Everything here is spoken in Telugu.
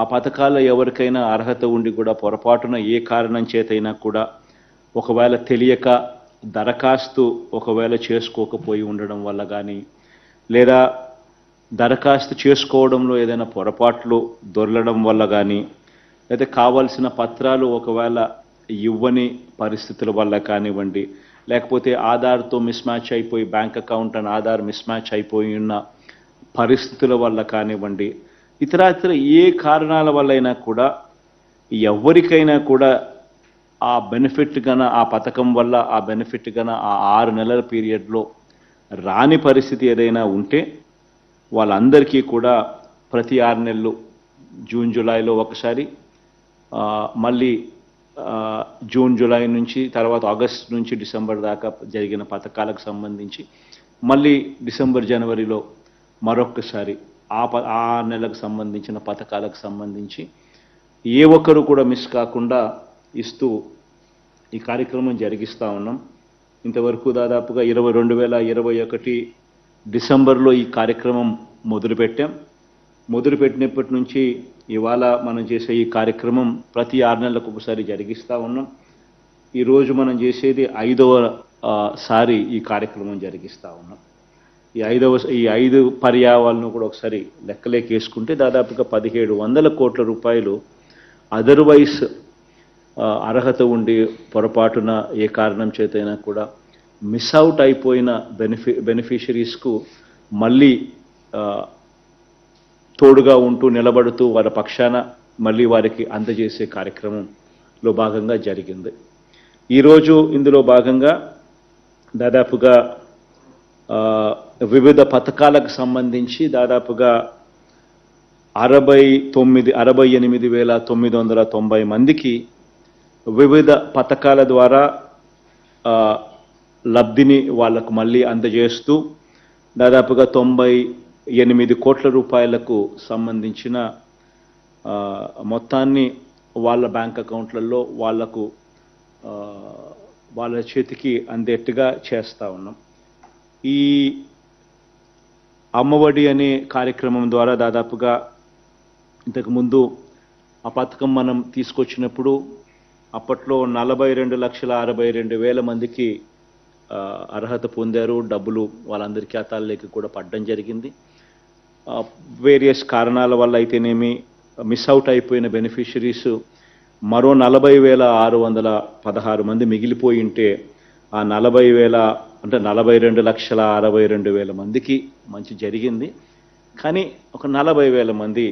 ఆ పథకాల్లో ఎవరికైనా అర్హత ఉండి కూడా పొరపాటున ఏ కారణం చేతైనా కూడా ఒకవేళ తెలియక దరఖాస్తు ఒకవేళ చేసుకోకపోయి ఉండడం వల్ల కానీ, లేదా దరఖాస్తు చేసుకోవడంలో ఏదైనా పొరపాట్లు దొర్లడం వల్ల కానీ, లేదా కావాల్సిన పత్రాలు ఒకవేళ ఇవ్వని పరిస్థితుల వల్ల కానివ్వండి, లేకపోతే ఆధార్తో మిస్ మ్యాచ్ అయిపోయి bank account and Aadhaar miss match అయిపోయి ఉన్న పరిస్థితుల వల్ల కానివ్వండి, ఇతరాతర ఏ కారణాల వల్లైనా కూడా ఎవరికైనా కూడా ఆ బెనిఫిట్ గన ఆ పథకం వల్ల ఆ బెనిఫిట్ గన ఆ 6 నెలల పీరియడ్లో రాని పరిస్థితి ఏదైనా ఉంటే వాళ్ళందరికీ కూడా ప్రతి 6 నెలలు జూన్ జూలైలో ఒకసారి, మళ్ళీ జూన్ జూలై నుంచి తర్వాత ఆగస్ట్ నుంచి డిసెంబర్ దాకా జరిగిన పథకాలకు సంబంధించి మళ్ళీ డిసెంబర్ జనవరిలో మరొకసారి ఆ నెలకు సంబంధించిన పథకాలకు సంబంధించి ఏ ఒక్కరు కూడా మిస్ కాకుండా ఇస్తూ ఈ కార్యక్రమం జరిగిస్తూ ఉన్నాం. ఇంతవరకు దాదాపుగా 2021 డిసెంబర్లో ఈ కార్యక్రమం మొదలుపెట్టినప్పటి నుంచి ఇవాళ మనం చేసే ఈ కార్యక్రమం ప్రతి 6 నెలలకు ఒకసారి జరిగిస్తూ ఉన్నాం. ఈరోజు మనం చేసేది 5వ సారి ఈ కార్యక్రమం జరిగిస్తూ ఉన్నాం. ఈ 5 పర్యాయాలను కూడా ఒకసారి లెక్కలేకేసుకుంటే దాదాపుగా 1700 కోట్ల రూపాయలు అదర్వైజ్ అర్హత ఉండి పొరపాటున ఏ కారణం చేతైనా కూడా మిస్ అవుట్ అయిపోయిన బెనిఫిషరీస్కు మళ్ళీ తోడుగా ఉంటూ నిలబడుతూ వారి పక్షాన మళ్ళీ వారికి అందజేసే కార్యక్రమంలో భాగంగా జరిగింది. ఈరోజు ఇందులో భాగంగా దాదాపుగా వివిధ పథకాలకు సంబంధించి దాదాపుగా 68,990 మందికి వివిధ పథకాల ద్వారా లబ్ధిని వాళ్లకు మళ్ళీ అందజేస్తూ దాదాపుగా 98 కోట్ల రూపాయలకు సంబంధించిన మొత్తాన్ని వాళ్ళ బ్యాంక్ అకౌంట్లలో వాళ్ళ చేతికి అందేట్టుగా చేస్తూ ఉన్నాం. ఈ అమ్మఒడి అనే కార్యక్రమం ద్వారా దాదాపుగా ఇంతకుముందు ఆ పథకం మనం తీసుకొచ్చినప్పుడు అప్పట్లో 42,62,000 మందికి అర్హత పొందారు. డబ్బులు వాళ్ళందరి ఖాతాల్లోకి కూడా పడడం జరిగింది. వేరియస్ కారణాల వల్ల అయితేనేమి మిస్ అవుట్ అయిపోయిన బెనిఫిషరీస్ మరో 40,616 మంది మిగిలిపోయి ఉంటే ఆ 42,62,000 మందికి మంచి జరిగింది. కానీ ఒక 40,000 మంది